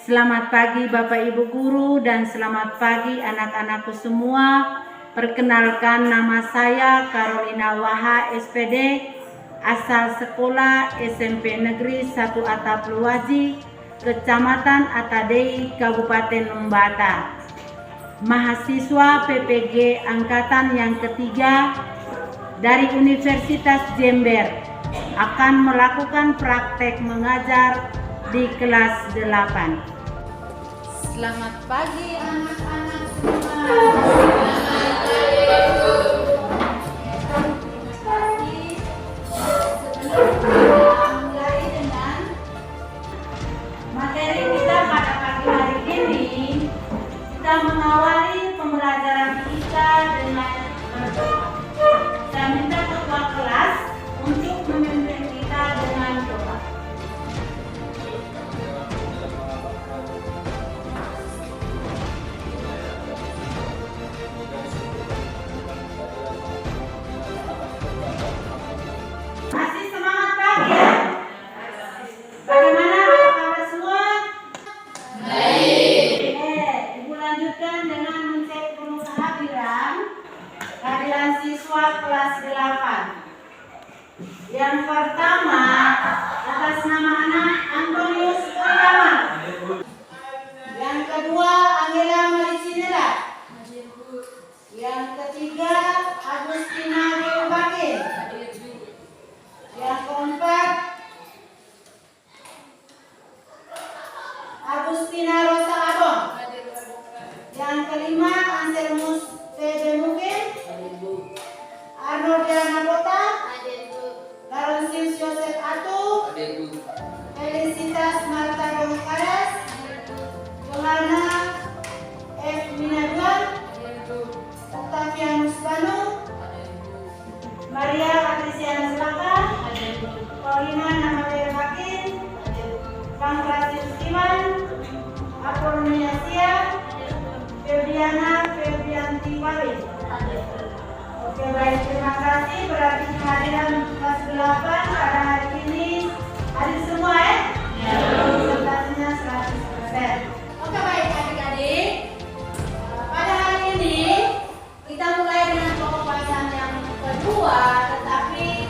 Selamat pagi Bapak Ibu Guru dan selamat pagi anak-anakku semua. Perkenalkan, nama saya Carolina Waha SPD, asal sekolah SMP Negeri 1 Atap Luwaji, Kecamatan Atadei, Kabupaten Lembata. Mahasiswa PPG Angkatan yang ketiga dari Universitas Jember akan melakukan praktek mengajar di kelas 8. Selamat pagi anak-anak semua. Mulai dengan materi kita pada pagi hari ini. Kita mengawali pembelajaran kita dengan berdoa. Saya minta ketua kelas untuk memimpin kita dengan doa. Masih semangat pagi ya? Bagaimana kabar semua? Baik. Ibu lanjutkan dengan mencek penuh kehadiran siswa kelas 8. Yang pertama, atas nama anak Antonius Kurniawan. Yang kedua, Angela Maricinela. Yang ketiga, Agustina Geobakin. Yang keempat, Agustina Rosa Abong. Yang kelima, Anselmus Pedemukin. Arnold Nabota. Laronsius Joseph Atu. Felicitas Marta Romkaras. Johanna F. Minaduan. Octavianus Banu. Maria Patriciana Selaka. Paulina Namawer Bakin. Pangratius Iman. Apolonia Sia. Febriana Febrianti Wali. Oke, baik, terima kasih. Berarti kehadiran kelas 8 pada hari ini hadir semua ya? Ya. Presentasinya 100%. Oke, baik adik-adik. Pada hari ini kita mulai dengan pokok bacaan yang kedua, tetapi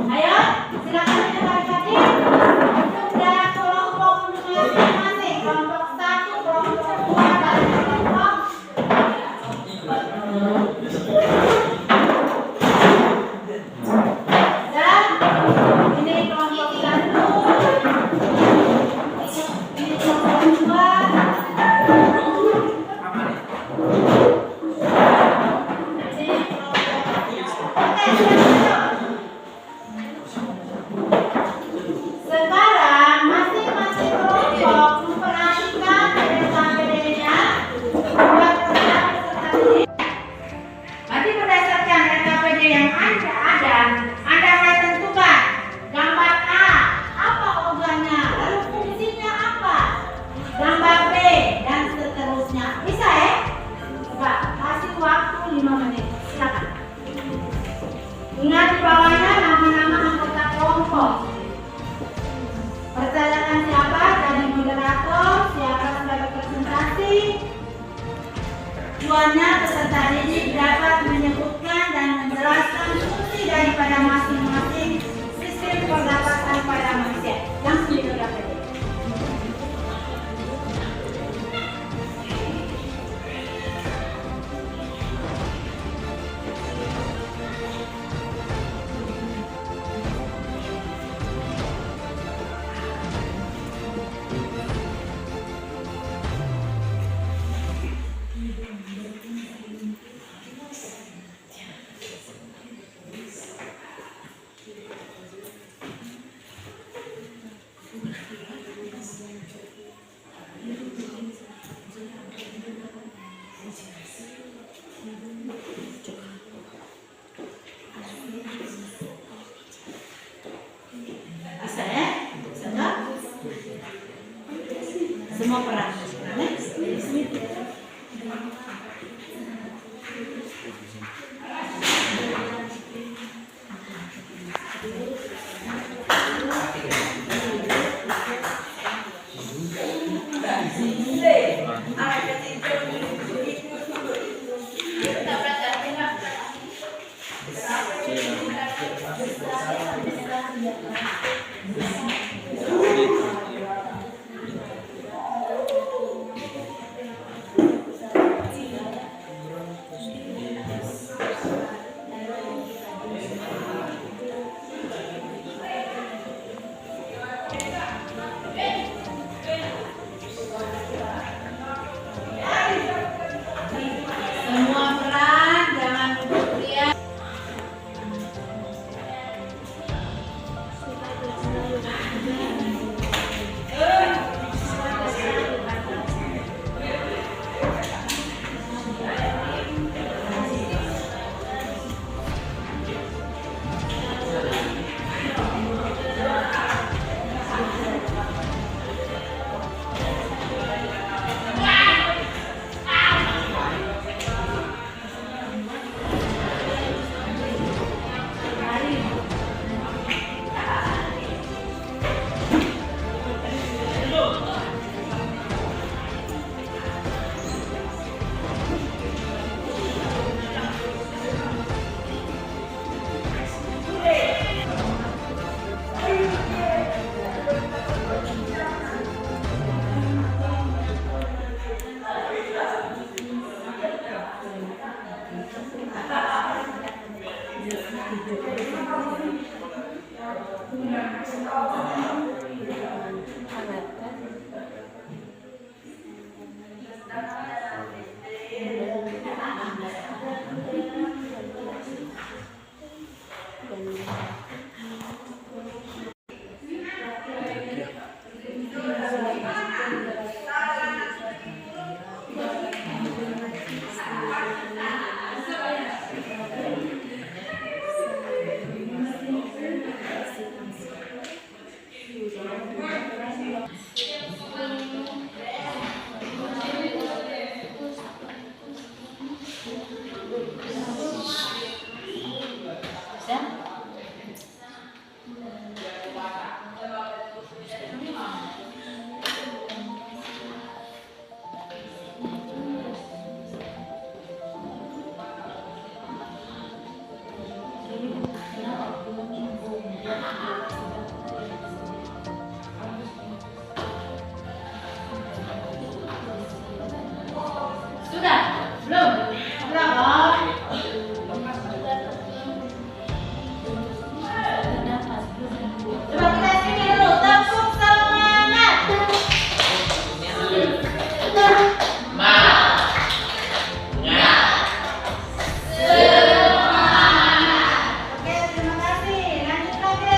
ayo, silakan adik-adik untuk dari kelompok masing-masing, kelompok 1, kelompok 2, dan kelompok dan ini kelompok 1, ini kelompok 2. Sekarang masing-masing kelompok memperhatikan RKPD-nya buat peserta-peserta. Berarti berdasarkan RKPD yang ada, Anda akan tentukan gambar A, apa organnya, lalu fungsinya apa, gambar B, dan seterusnya. Bisa ya? Coba, kasih waktu 5 menit. Silakan. Ingat di bawahnya nama-nama anggota kelompok. Percayakan siapa jadi moderator, siapa sebagai presentasi. Tujuannya peserta didik dapat menyebutkan dan menjelaskan fungsi daripada masing-masing sistem pernapasan pada manusia. Langsung dilakukan. Bisa ya? Bisa nggak? Semua peran. Next. Sudah? Belum? Berapa? Coba kita sini dulu, tepuk semangat. Oke, terima kasih. Lanjut lagi.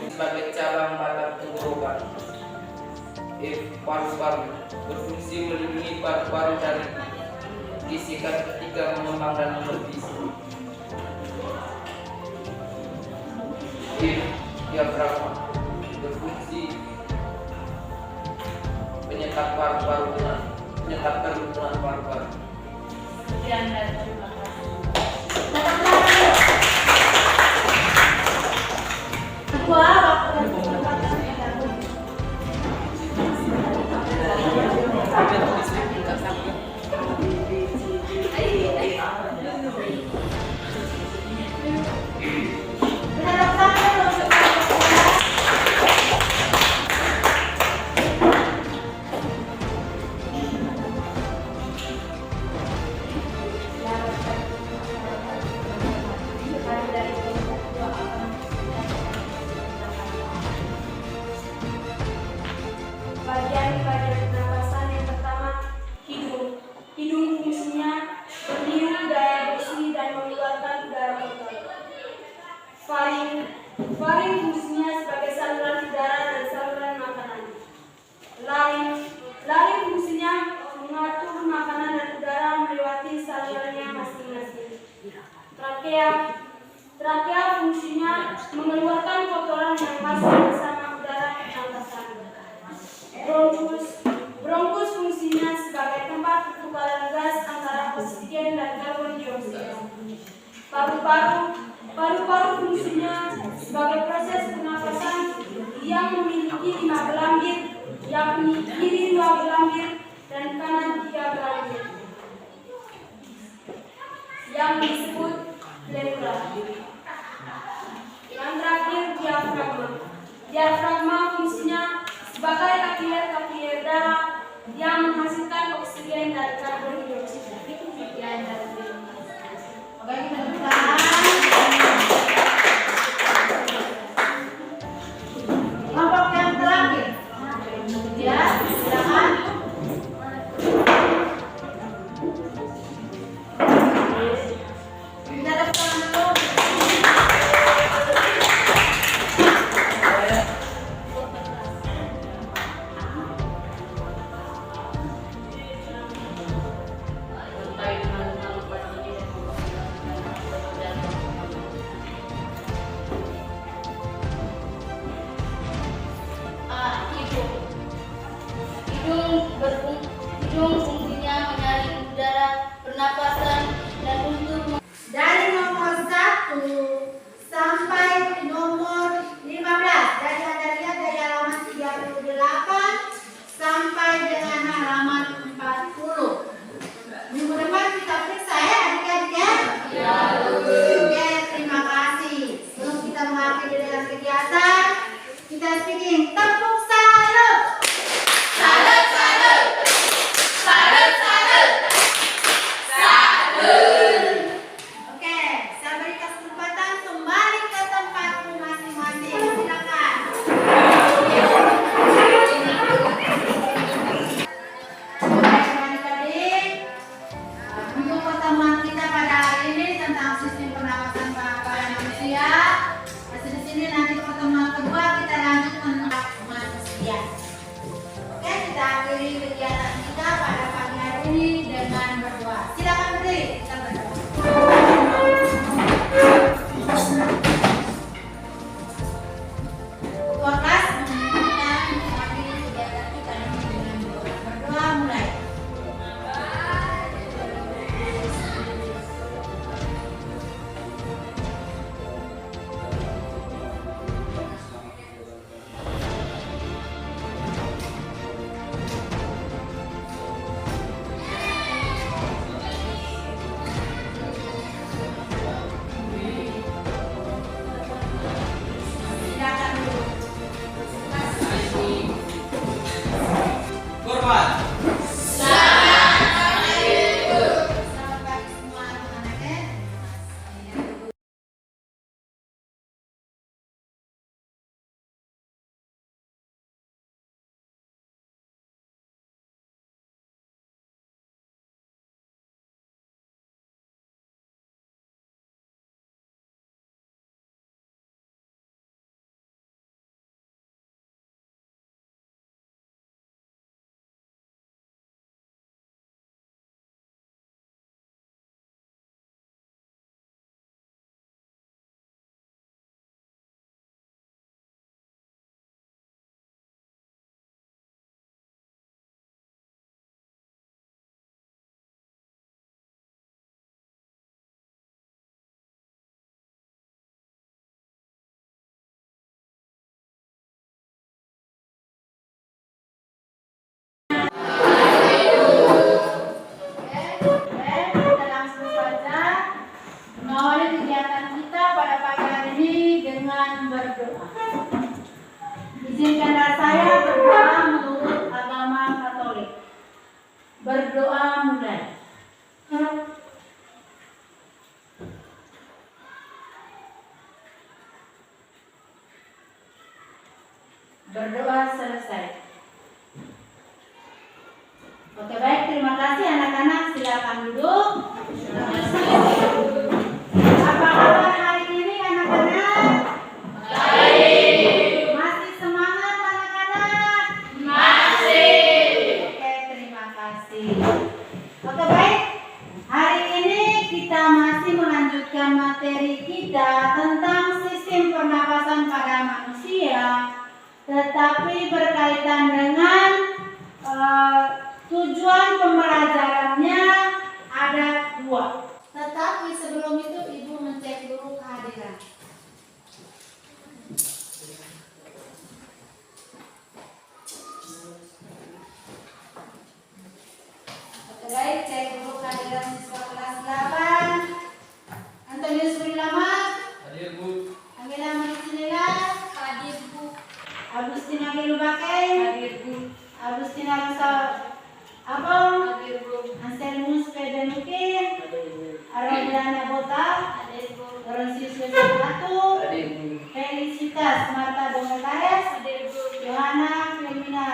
Sebagai cabang batang tenggorokan. Paru-paru berfungsi melindungi paru-paru dari gesekan ketika mengembang dan berfungsi. Diafragma berfungsi penyekat paru-paru dengan penyekat perut dengan paru-paru. Sekian dan terima kasih. Kedua, waktu dan kesempatan kita. Bagian pernapasan yang pertama, hidung. Hidung fungsinya meniup udara bersih dan mengeluarkan udara kotor. Faring fungsinya sebagai saluran udara dan saluran makanan. Laring fungsinya mengatur makanan dan udara melewati salurannya masing-masing. Trakea fungsinya mengeluarkan kotoran yang masih bersama udara pernapasan. Bronkus fungsinya sebagai tempat pertukaran gas antara oksigen dan karbon dioksida. Paru-paru fungsinya sebagai proses pernapasan yang memiliki 5 belambir, yakni kiri 2 belambir dan kanan 3 belambir, yang disebut pleura. Yang terakhir, diafragma. Diafragma fungsinya sebagai kapiler darah yang menghasilkan oksigen dan karbon dioksida. Sekian dan terima kasih. Oke, kita tepuk tangan. Kelompok yang terakhir. Ya, silakan. Kita tepuk tangan dulu. berdoa. Izinkanlah saya berdoa menurut agama Katolik. Berdoa mulai. Berdoa selesai. Oke, baik, terima kasih anak-anak, silakan duduk. Apa kabar hari ini anak-anak? Baik. Masih semangat anak-anak? Masih. Oke, terima kasih. Oke, baik. Hari ini kita masih melanjutkan materi kita tentang sistem pernapasan pada manusia, tetapi berkaitan dengan tujuan pembelajarannya ada 2. Tetapi sebelum itu Ibu mencek dulu kehadiran. Oke, baik, cek dulu kehadiran siswa kelas 8. Antonius Wilamat. Hadir, Bu. Angela Marcinella. Hadir, Bu. Agustina Gilubakai. Hadir, Bu. Agustina Rosa Abang. Hadir, Bu. Anselmus Pedenukin. Arodiana Bota. Hadir, Bu. Laurentius Wesatu. Hadir, Bu. Felicitas Marta Dometares. Hadir, Bu. Johanna Firmina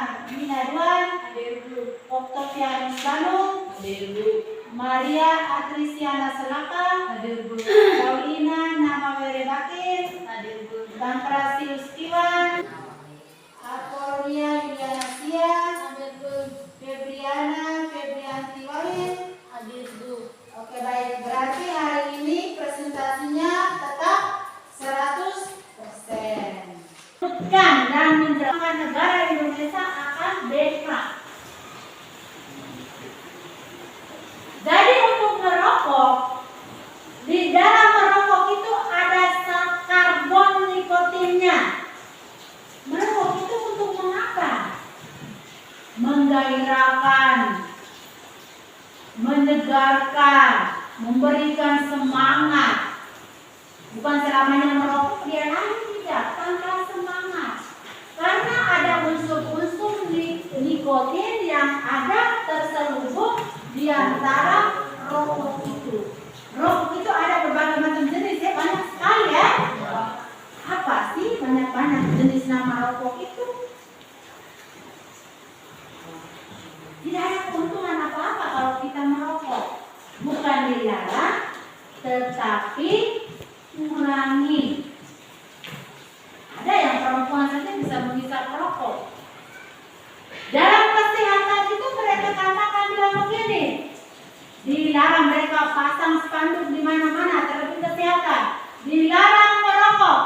Duan. Hadir, Bu. Octavianus Bandung. Hadir, Bu. Maria Atrisiana Selaka. Hadir, Bu. Paulina Namawere Bakir. Hadir, Bu. Pankrasius Kiwan. Apolonia Yuliana Sia. Hadir, Bu. Febrianti Walid. Hadir, Bu. Oke, baik, berarti hari ini presentasinya tetap 100%. Bukan dan menjelaskan negara Indonesia akan bankrupt. Jadi untuk merokok, di dalam merokok itu ada zat karbon nikotinnya. Merokok itu untuk mengapa? Menggairahkan, menyegarkan, memberikan semangat. Bukan selamanya merokok dia lain, tidak, tanpa semangat. Karena ada unsur-unsur nikotin yang ada terselubung di antara rokok itu. Rokok itu ada berbagai macam jenis, ya, banyak sekali ya. Apa sih banyak-banyak jenis nama rokok itu? Tidak ada keuntungan apa-apa kalau kita merokok. Bukan dilarang, tetapi kurangi. Ada yang perempuan saja bisa menghisap rokok. Dalam kesehatan itu mereka katakan bilang begini, dilarang, mereka pasang spanduk di mana-mana, terlebih kesehatan, dilarang merokok.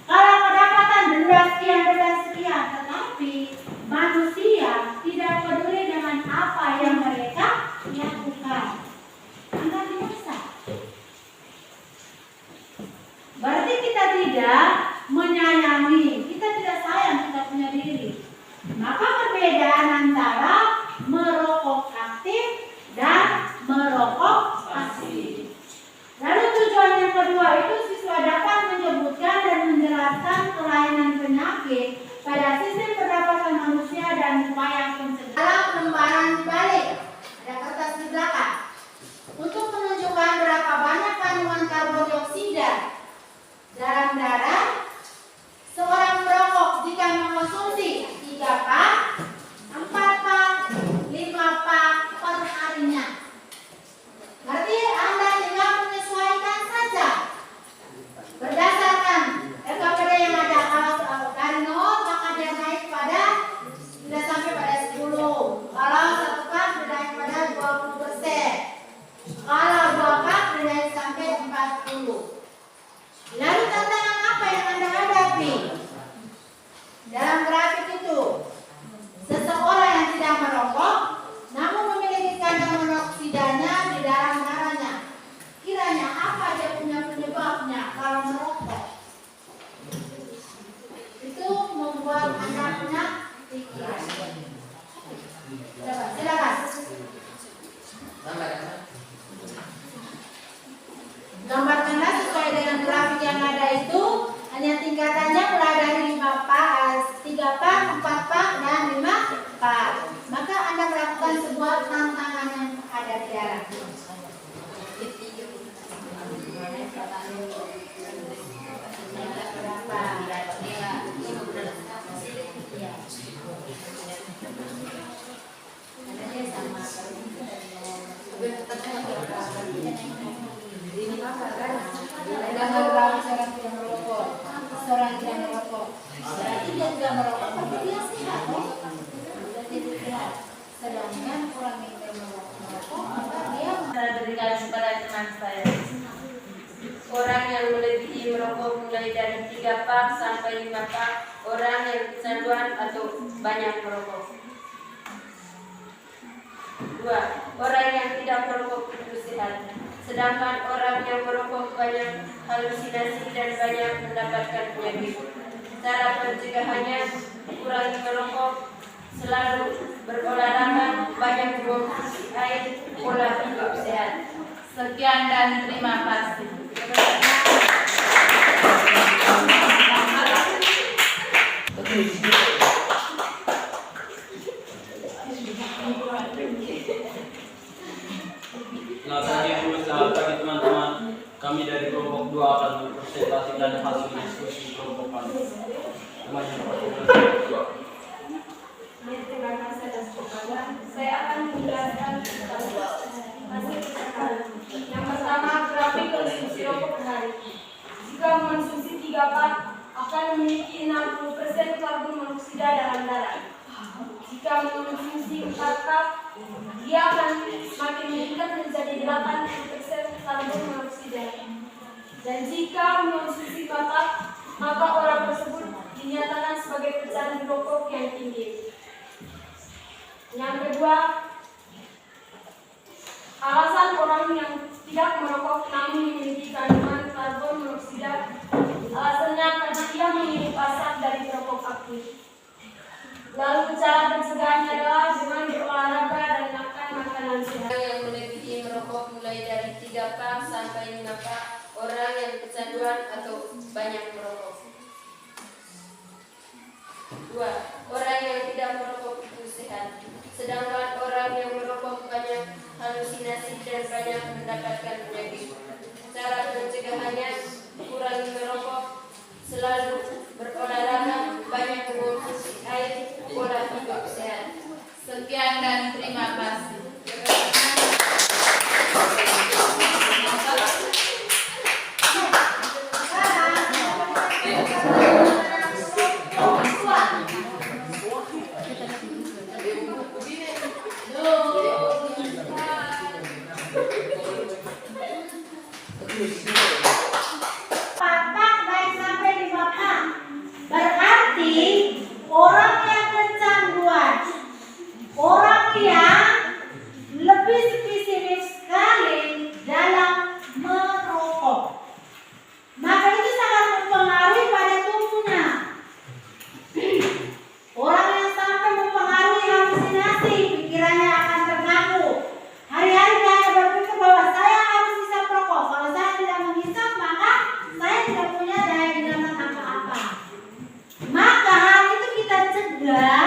Kalau kedapatan denda sekian, tetapi manusia tidak peduli dengan apa yang mereka lakukan. Anda biasa. Berarti kita tidak menyayangi, kita tidak sayang kita punya diri. Maka perbedaan antara merokok aktif dan merokok pasif. Lalu tujuan yang kedua itu siswa dapat menyebutkan dan menjelaskan kelainan penyakit pada sistem pernapasan manusia dan upaya pencegahan. Dalam lembaran dibalik ada kertas di belakang untuk menunjukkan berapa banyak kandungan karbon dioksida dalam darah seorang perokok jika mengkonsumsi 3 pak, 4 pak, 5 pak per harinya. Berarti Anda tinggal menyesuaikan saja berdasarkan RKPD yang ada. Kalau dari 0 maka dia naik pada tidak sampai pada 10. Kalau 1 pak dia naik pada 20%. Kalau 2 pak dia naik sampai 40. Lalu tantangan apa yang Anda hadapi? Dalam grafik itu, seseorang yang tidak merokok namun memiliki kadar monoksidanya di dalam darahnya. Kiranya apa dia punya penyebabnya kalau merokok? Itu membuat Anda punya pikiran. Silakan. Gambarkanlah sesuai dengan grafik yang ada itu. Dan yang tingkatannya mulai dari 5 pak, 3 pak, 4 pak, dan 5 pak. Maka Anda melakukan sebuah tantangan yang ada tiara. Seorang tidak merokok, berarti dia tidak merokok, tapi dia sehat, berarti dia sehat. Sedangkan orang yang merokok, maka dia Saya berikan kepada teman saya. Orang yang melebihi merokok mulai dari 3 pak sampai 5 pak, orang yang kecanduan atau banyak merokok. 2. Orang yang tidak merokok itu sehat. Sedangkan orang yang merokok banyak halusinasi dan banyak mendapatkan penyakit. Cara pencegahannya, kurangi merokok, selalu berolahraga, banyak mengonsumsi air, pola hidup sehat. Sekian dan terima kasih. Selamat pagi teman-teman. Kami dari kelompok 2 akan mempresentasikan hasil diskusi kelompok kami. Terima kasih atas pertanyaan. Saya akan menjelaskan tentang hasil kesehatan. Yang pertama, grafik konsumsi rokok per hari. Jika mengonsumsi 3 pak, akan memiliki 60% karbon monoksida dalam darah. Jika mengonsumsi 4 pak, dia akan semakin meningkat menjadi 80% karbon monoksida. Dan jika mengonsumsi 4 pak, maka orang tersebut dinyatakan sebagai pecandu rokok yang tinggi. Yang kedua, alasan orang yang tidak merokok namun memiliki kandungan karbon monoksida, alasannya karena ia menghirup asap dari rokok aktif. Lalu cara pencegahannya adalah dengan berolahraga dan makan makanan sehat. Yang melebihi merokok mulai dari 3 pak sampai 5 pak, orang yang kecanduan atau banyak merokok. 2. Orang yang tidak merokok itu sehat. Sedangkan orang yang merokok banyak halusinasi dan banyak mendapatkan penyakit. Cara pencegahannya, kurangi merokok, selalu berolahraga, banyak mengonsumsi air, pola hidup sehat. Sekian dan terima kasih. Pak baik sampai 5 pak. Berarti orang yang kecanduan, orang yang lebih spesifik sekali dalam merokok, maka itu sangat mempengaruhi pada tubuhnya. Orang yang sampai mempengaruhi halusinasi, pikirannya akan terganggu. Hari-hari dia hanya berpikir bahwa saya harus hisap rokok. Kalau saya tidak menghisap, maka saya tidak punya daya ingat apa-apa. Maka hal itu kita cegah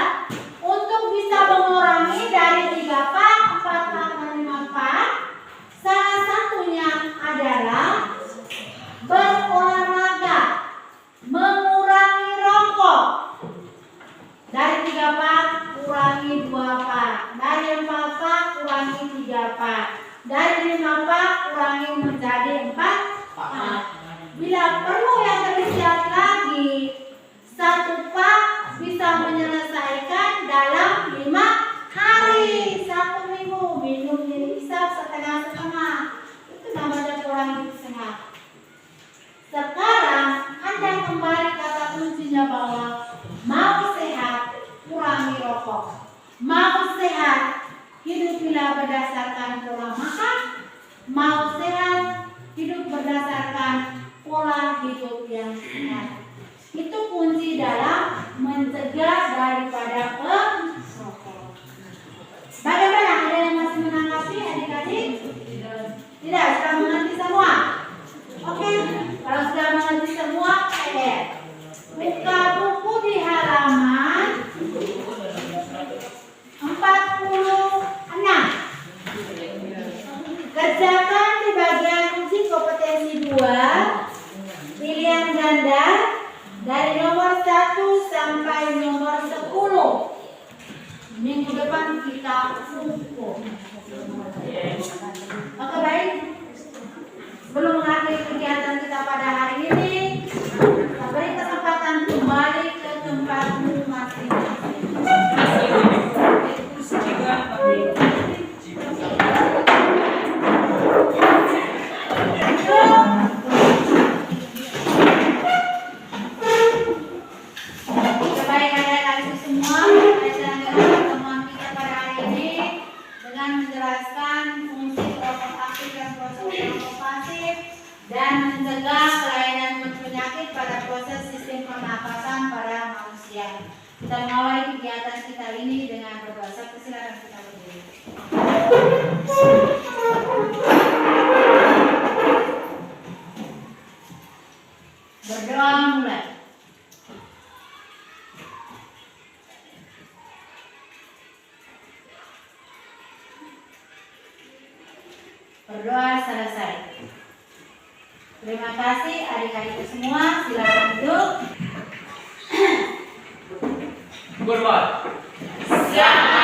untuk bisa mengurangi dari 3 pak, 4 pak, dan 5 pak. Salah satunya adalah berolahraga, mengurangi rokok. Dari 3 pak, kurangi 2 pak. Dari 4 pak, kurangi 3 pak. Dari 5 pak, kurangi menjadi 4 pak. Bila perlu yang lebih siap lagi, 1 pak bisa menyelesaikan dalam 5 hari. 1 minggu minum hisap setengah-setengah. Itu namanya pola hidup sehat. Sekarang Anda kembali kata kuncinya bahwa mau sehat, kurangi rokok. Mau sehat, hidupilah berdasarkan pola makan. Mau sehat, hidup berdasarkan pola hidup yang sehat. Itu kunci dalam mencegah daripada merokok. Bagaimana? Ada yang masih menanggapi adik-adik? Tidak, sudah mengerti semua? 2 pilihan ganda dari nomor 1 sampai nomor 10. Minggu depan kita kumpul. Oke, baik. Sebelum mengakhiri kegiatan kita pada hari ini, kita beri kesempatan kembali ke tempatmu masing-masing. Baik adik-adik semua, berkaitan dengan pertemuan kita pada hari ini dengan menjelaskan fungsi kelompok aktif dan kelompok pasif dan mencegah kelainan penyakit pada proses sistem pernapasan pada manusia. Kita mengawali kegiatan kita ini dengan berdoa. Silakan kita berdiri. Berdoa mulai. Berdoa selesai. Terima kasih adik-adik semua. Silakan duduk. Berdoa. Siap.